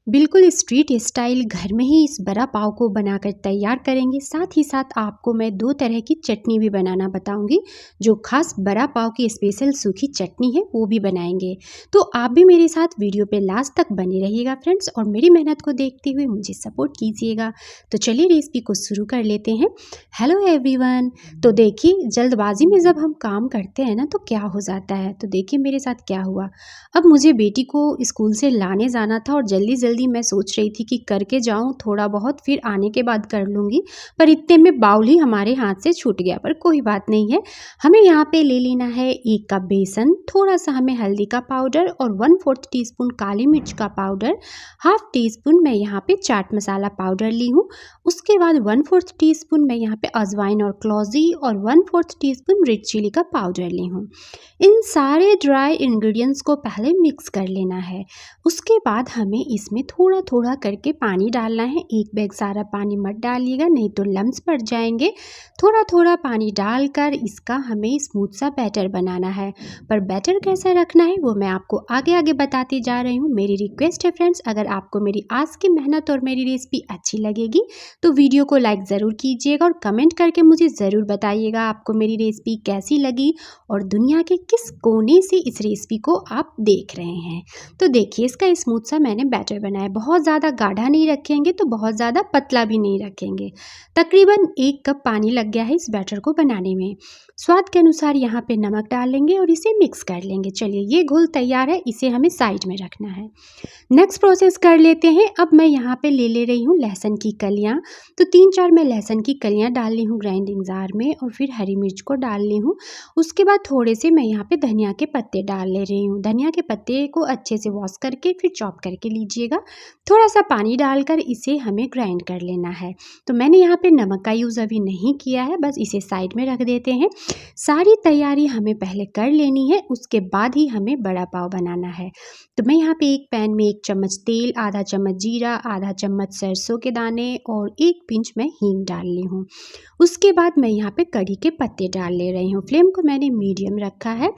बिल्कुल street style घर में ही इस बड़ा पाव को बनाकर तैयार करेंगे। साथ ही साथ आपको मैं 2 तरह की चटनी भी बनाना बताऊंगी, जो खास बड़ा पाव की स्पेशल सूखी चटनी है वो भी बनाएंगे। तो आप भी मेरे साथ वीडियो पे लास्ट तक बने रहिएगा फ्रेंड्स, और मेरी मेहनत को देखते हुए मुझे सपोर्ट कीजिएगा। तो चलिए रेसिपी को शुरू कर लेते हैं। Hello everyone. तो देखिए, जल्दबाजी में जब हम काम करते हैं ना तो क्या हो जाता है। तो देखिए मेरे साथ क्या हुआ। अब मुझे बेटी को स्कूल से लाने जाना था और जल्दी जल्दी मैं सोच रही थी कि करके जाऊं थोड़ा बहुत, फिर आने के बाद कर लूँगी। पर इतने में बाउल ही हमारे हाथ से छूट गया। पर कोई बात नहीं है। हमें यहाँ पे ले लेना है 1 कप बेसन, थोड़ा सा हमें हल्दी का पाउडर और 1/4 टीस्पून काली मिर्च का पाउडर, हाफ टी स्पून मैं यहाँ पे चाट मसाला पाउडर ली हूँ। उसके बाद 1/4 टीस्पून मैं यहाँ पे अजवाइन और क्लौजी और 1/4 टीस्पून रेड चिली का पाउडर ली हूँ। इन सारे ड्राई इंग्रेडिएंट्स को पहले मिक्स कर लेना है। उसके बाद हमें इसमें थोड़ा थोड़ा करके पानी डालना है। एक बैग सारा पानी मत डालिएगा, नहीं तो लम्स पड़ जाएंगे। थोड़ा थोड़ा पानी डालकर इसका हमें स्मूथ सा बैटर बनाना है। पर बैटर कैसा रखना है वो मैं आपको आगे आगे बताती जा रही हूँ। मेरी रिक्वेस्ट है फ्रेंड्स, अगर आपको मेरी आज की मेहनत और मेरी रेसिपी अच्छी लगेगी तो वीडियो को लाइक ज़रूर कीजिएगा और कमेंट करके मुझे ज़रूर बताइएगा आपको मेरी रेसिपी कैसी लगी और दुनिया के किस कोने से इस रेसिपी को आप देख रहे हैं। तो देखिए, इसका स्मूथ सा मैंने बैटर बनाया। बहुत ज़्यादा गाढ़ा नहीं रखेंगे तो बहुत ज़्यादा पतला भी नहीं रखेंगे। तकरीबन 1 कप पानी लग गया है इस बैटर को बनाने में। स्वाद के अनुसार यहाँ पे नमक डाल लेंगे और इसे मिक्स कर लेंगे। चलिए, ये घोल तैयार है, इसे हमें साइड में रखना है। नेक्स्ट प्रोसेस कर लेते हैं। अब मैं यहाँ पे ले रही हूँ लहसुन की कलियाँ। तो 3-4 मैं लहसुन की कलियाँ डाल ली हूँ ग्राइंडिंग जार में, और फिर हरी मिर्च को डाल ली हूँ। उसके बाद थोड़े से मैं यहाँ पे धनिया के पत्ते डाल ले रही हूँ। धनिया के पत्ते को अच्छे से वॉश करके फिर चॉप करके लीजिएगा। थोड़ा सा पानी डालकर इसे हमें ग्राइंड कर लेना है। तो मैंने यहाँ पे नमक का यूज़ अभी नहीं किया है, बस इसे साइड में रख देते हैं। सारी तैयारी हमें पहले कर लेनी है, उसके बाद ही हमें बड़ा पाव बनाना है। तो मैं यहाँ पे एक पैन में 1 चम्मच तेल, आधा चम्मच जीरा, आधा चम्मच सरसों के दाने और 1 पिंच मैं हींग डाल ली हूँ। उसके बाद मैं यहाँ पे कड़ी के पत्ते डाल ले रही हूँ। फ्लेम को मैंने मीडियम रखा है।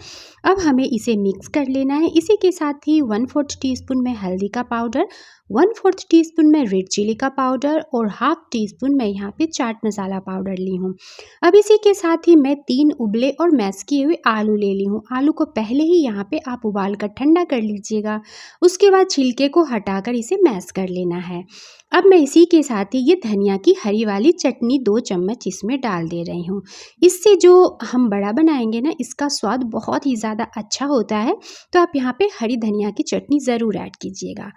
अब हमें इसे मिक्स कर लेना है। इसी के साथ ही 1/4 टीस्पून में हल्दी का पाउडर, 1/4 टीस्पून में रेड चिली का पाउडर और हाफ टी स्पून मैं यहाँ पे चाट मसाला पाउडर ली हूँ। अब इसी के साथ ही मैं 3 उबले और मैश किए हुए आलू ले ली हूँ। आलू को पहले ही यहाँ पे आप उबाल कर ठंडा कर लीजिएगा। उसके बाद छिलके को हटाकर इसे मैश कर लेना है। अब मैं इसी के साथ ही ये धनिया की हरी वाली चटनी 2 चम्मच इसमें डाल दे रही हूँ। इससे जो हम बड़ा बनाएंगे ना, इसका स्वाद बहुत ही ज़्यादा अच्छा होता है। तो आप यहाँ पे हरी धनिया की चटनी ज़रूर ऐड कीजिएगा।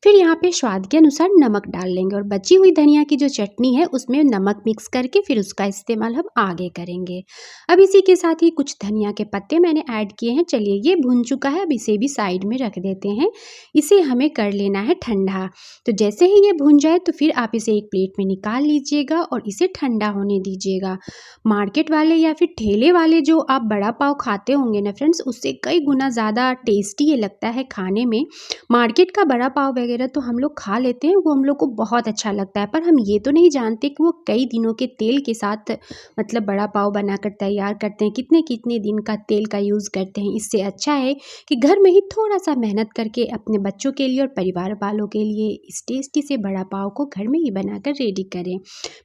फिर यहाँ पे स्वाद के अनुसार नमक डाल लेंगे, और बची हुई धनिया की जो चटनी है उसमें नमक मिक्स करके फिर उसका इस्तेमाल हम आगे करेंगे। अब इसी के साथ ही कुछ धनिया के पत्ते मैंने ऐड किए हैं। चलिए, ये भुन चुका है, अब इसे भी साइड में रख देते हैं। इसे हमें कर लेना है ठंडा। तो जैसे ही ये भुन जाए तो फिर आप इसे एक प्लेट में निकाल लीजिएगा और इसे ठंडा होने दीजिएगा। मार्केट वाले या फिर ठेले वाले जो आप बड़ा पाव खाते होंगे ना फ्रेंड्स, उससे कई गुना ज़्यादा टेस्टी ये लगता है खाने में। मार्केट का बड़ा पाव वगैरह तो हम लोग खा लेते हैं, वो हम लोग को बहुत अच्छा लगता है, पर हम ये तो नहीं जानते कि वो कई दिनों के तेल के साथ मतलब बड़ा पाव बनाकर तैयार करते हैं, कितने कितने दिन का तेल का यूज़ करते हैं। इससे अच्छा है कि घर में ही थोड़ा सा मेहनत करके अपने बच्चों के लिए और परिवार वालों के लिए इस टेस्टी से बड़ा पाव को घर में ही बनाकर रेडी करें।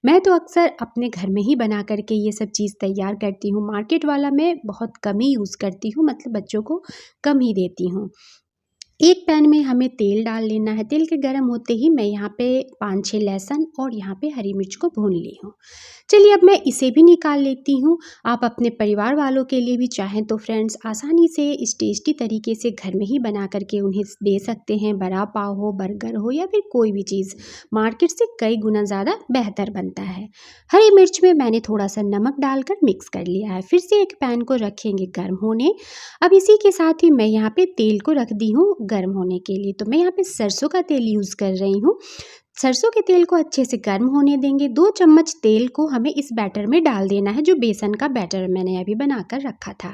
मैं तो अक्सर अपने घर में ही बना करके ये सब चीज़ तैयार करती हूँ। मार्केट वाला मैं बहुत कम ही यूज़ करती हूँ, मतलब बच्चों को कम ही देती हूँ। एक पैन में हमें तेल डाल लेना है। तेल के गर्म होते ही मैं यहाँ पे 5-6 लहसुन और यहाँ पे हरी मिर्च को भून ली हूँ। चलिए, अब मैं इसे भी निकाल लेती हूँ। आप अपने परिवार वालों के लिए भी चाहें तो फ्रेंड्स आसानी से इस टेस्टी तरीके से घर में ही बना करके उन्हें दे सकते हैं। बड़ा पाव हो, बर्गर हो या फिर कोई भी चीज़, मार्केट से कई गुना ज़्यादा बेहतर बनता है। हरी मिर्च में मैंने थोड़ा सा नमक डालकर मिक्स कर लिया है। फिर से एक पैन को रखेंगे गर्म होने। अब इसी के साथ ही मैं यहाँ पे तेल को रख दी हूँ गर्म होने के लिए। तो मैं यहाँ पे सरसों का तेल यूज़ कर रही हूँ। सरसों के तेल को अच्छे से गर्म होने देंगे। 2 चम्मच तेल को हमें इस बैटर में डाल देना है, जो बेसन का बैटर मैंने अभी बनाकर रखा था।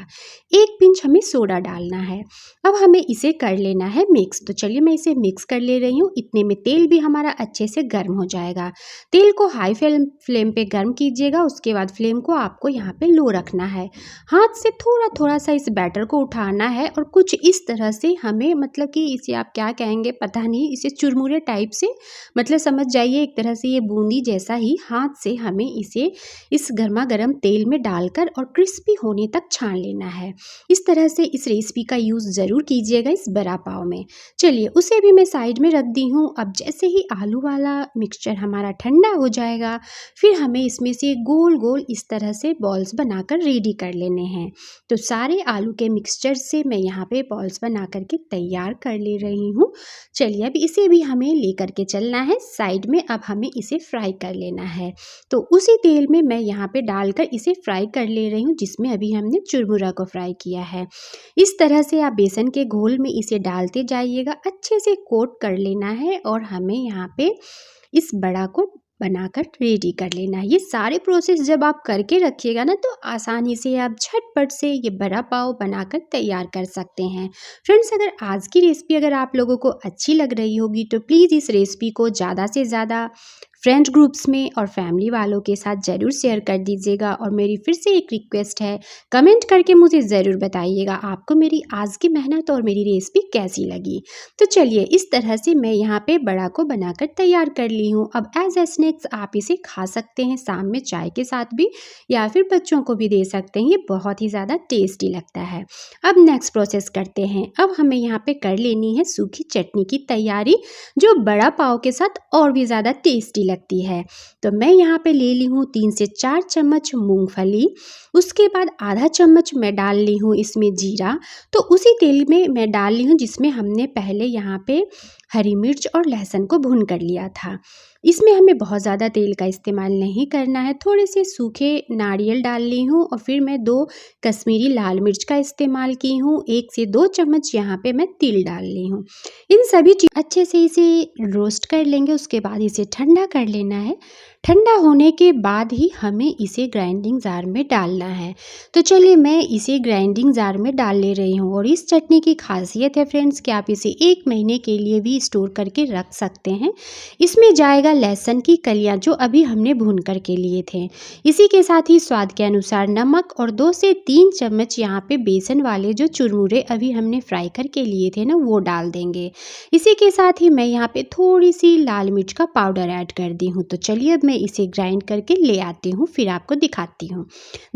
1 पिंच हमें सोडा डालना है। अब हमें इसे कर लेना है मिक्स। तो चलिए मैं इसे मिक्स कर ले रही हूँ। इतने में तेल भी हमारा अच्छे से गर्म हो जाएगा। तेल को हाई फ्लेम पे गर्म कीजिएगा। उसके बाद फ्लेम को आपको यहाँ पे लो रखना है। हाथ से थोड़ा थोड़ा सा इस बैटर को उठाना है और कुछ इस तरह से हमें, मतलब कि इसे आप क्या कहेंगे पता नहीं, इसे चुरमुरे टाइप से, मतलब समझ जाइए एक तरह से ये बूंदी जैसा ही हाथ से हमें इसे इस गर्मा गर्म तेल में डालकर और क्रिस्पी होने तक छान लेना है। इस तरह से इस रेसिपी का यूज़ ज़रूर कीजिएगा इस बड़ा पाव में। चलिए उसे भी मैं साइड में रख दी हूँ। अब जैसे ही आलू वाला मिक्सचर हमारा ठंडा हो जाएगा, फिर हमें इसमें से गोल गोल इस तरह से बॉल्स बनाकर रेडी कर लेने हैं। तो सारे आलू के मिक्सचर से मैं यहाँ पे बॉल्स बना करके तैयार कर ले रही हूँ। चलिए अब इसे भी हमें लेकर के चलना है साइड में। अब हमें इसे फ्राई कर लेना है। तो उसी तेल में मैं यहाँ पे डालकर इसे फ्राई कर ले रही हूँ, जिसमें अभी हमने चुरमुरा को फ्राई किया है। इस तरह से आप बेसन के घोल में इसे डालते जाइएगा, अच्छे से कोट कर लेना है और हमें यहाँ पे इस बड़ा को बनाकर रेडी कर लेना है। ये सारे प्रोसेस जब आप करके रखिएगा ना, तो आसानी से आप झटपट से ये बड़ा पाव बनाकर तैयार कर सकते हैं। फ्रेंड्स, अगर आज की रेसिपी अगर आप लोगों को अच्छी लग रही होगी तो प्लीज़ इस रेसिपी को ज़्यादा से ज़्यादा फ्रेंड ग्रुप्स में और फैमिली वालों के साथ ज़रूर शेयर कर दीजिएगा। और मेरी फिर से एक रिक्वेस्ट है, कमेंट करके मुझे ज़रूर बताइएगा आपको मेरी आज की मेहनत और मेरी रेसिपी कैसी लगी। तो चलिए इस तरह से मैं यहाँ पे बड़ा को बनाकर तैयार कर ली हूँ। अब एज ए स्नैक्स आप इसे खा सकते हैं, शाम में चाय के साथ भी, या फिर बच्चों को भी दे सकते हैं। ये बहुत ही ज़्यादा टेस्टी लगता है। अब नेक्स्ट प्रोसेस करते हैं। अब हमें यहाँ पे कर लेनी है सूखी चटनी की तैयारी, जो बड़ा पाव के साथ और भी ज़्यादा टेस्टी लगती है। तो मैं यहाँ पे ले ली हूँ 3 से 4 चम्मच मूंगफली। उसके बाद आधा चम्मच मैं डाल ली हूँ इसमें जीरा। तो उसी तेल में मैं डाल ली हूँ जिसमें हमने पहले यहाँ पे हरी मिर्च और लहसुन को भून कर लिया था। इसमें हमें बहुत ज़्यादा तेल का इस्तेमाल नहीं करना है। थोड़े से सूखे नारियल डाल ली हूँ और फिर मैं 2 कश्मीरी लाल मिर्च का इस्तेमाल की हूँ। 1 से 2 चम्मच यहाँ पे मैं तिल डाल ली हूँ। इन सभी चीज़ अच्छे से इसे रोस्ट कर लेंगे। उसके बाद इसे ठंडा कर लेना है। ठंडा होने के बाद ही हमें इसे ग्राइंडिंग जार में डालना है। तो चलिए मैं इसे ग्राइंडिंग जार में डाल ले रही हूँ। और इस चटनी की खासियत है फ्रेंड्स कि आप इसे 1 महीने के लिए भी स्टोर करके रख सकते हैं। इसमें जाएगा लहसुन की कलियाँ, जो अभी हमने भून करके लिए थे। इसी के साथ ही स्वाद के अनुसार नमक और 2 से 3 चम्मच यहाँ पे बेसन वाले जो चुरमुरे अभी हमने फ्राई करके लिए थे ना, वो डाल देंगे। इसी के साथ ही मैं यहाँ पे थोड़ी सी लाल मिर्च का पाउडर ऐड कर दी हूँ। तो चलिए अब मैं इसे ग्राइंड करके ले आती हूँ, फिर आपको दिखाती हूँ।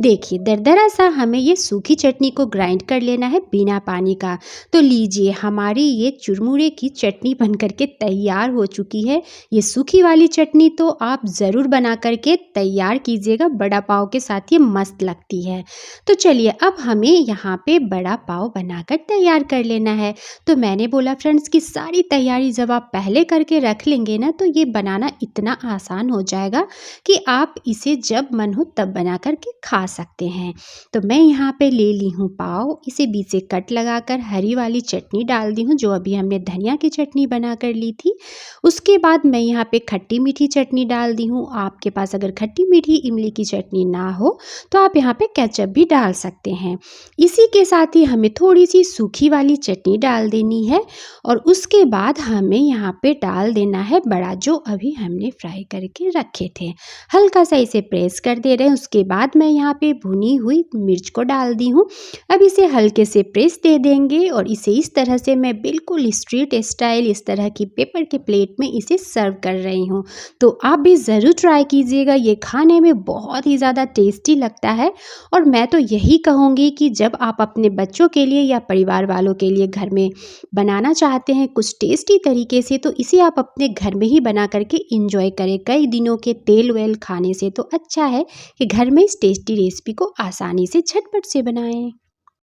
देखिए दरदरा सा हमें ये सूखी चटनी को ग्राइंड कर लेना है बिना पानी का। तो लीजिए हमारी ये चुरमुरे की चटनी बन करके तैयार हो चुकी है। ये सूखी वाली चटनी तो आप ज़रूर बना करके तैयार कीजिएगा, बड़ा पाव के साथ ये मस्त लगती है। तो चलिए अब हमें यहाँ पे बड़ा पाव बनाकर तैयार कर लेना है। तो मैंने बोला फ्रेंड्स कि सारी तैयारी जब आप पहले करके रख लेंगे ना, तो ये बनाना इतना आसान हो जाएगा कि आप इसे जब मन हो तब बना करके खा सकते हैं। तो मैं यहाँ पे ले ली हूँ पाव, इसे बीच से कट लगाकर हरी वाली चटनी डाल दी हूँ, जो अभी हमने धनिया की चटनी बना कर ली थी। उसके बाद मैं यहाँ पे खट्टी मीठी चटनी डाल दी हूँ। आपके पास अगर खट्टी मीठी इमली की चटनी ना हो तो आप यहाँ पे केचप भी डाल सकते हैं। इसी के साथ ही हमें थोड़ी सी सूखी वाली चटनी डाल देनी है और उसके बाद हमें यहाँ पे डाल देना है बड़ा, जो अभी हमने फ्राई करके रखे थे। हल्का सा इसे प्रेस कर दे रहे हैं। उसके बाद मैं यहाँ पे भुनी हुई मिर्च को डाल दी हूँ। अब इसे हल्के से प्रेस दे देंगे और इसे इस तरह से मैं बिल्कुल स्ट्रीट स्टाइल इस तरह की पेपर के प्लेट में इसे सर्व कर रही हूँ। तो आप भी ज़रूर ट्राई कीजिएगा, ये खाने में बहुत ही ज़्यादा टेस्टी लगता है। और मैं तो यही कहूँगी कि जब आप अपने बच्चों के लिए या परिवार वालों के लिए घर में बनाना चाहते हैं कुछ टेस्टी तरीके से, तो इसे आप अपने घर में ही बना करके इंजॉय करें। कई दिनों के तेल वेल खाने से तो अच्छा है कि घर में इस टेस्टी रेसिपी को आसानी से झटपट से बनाएं।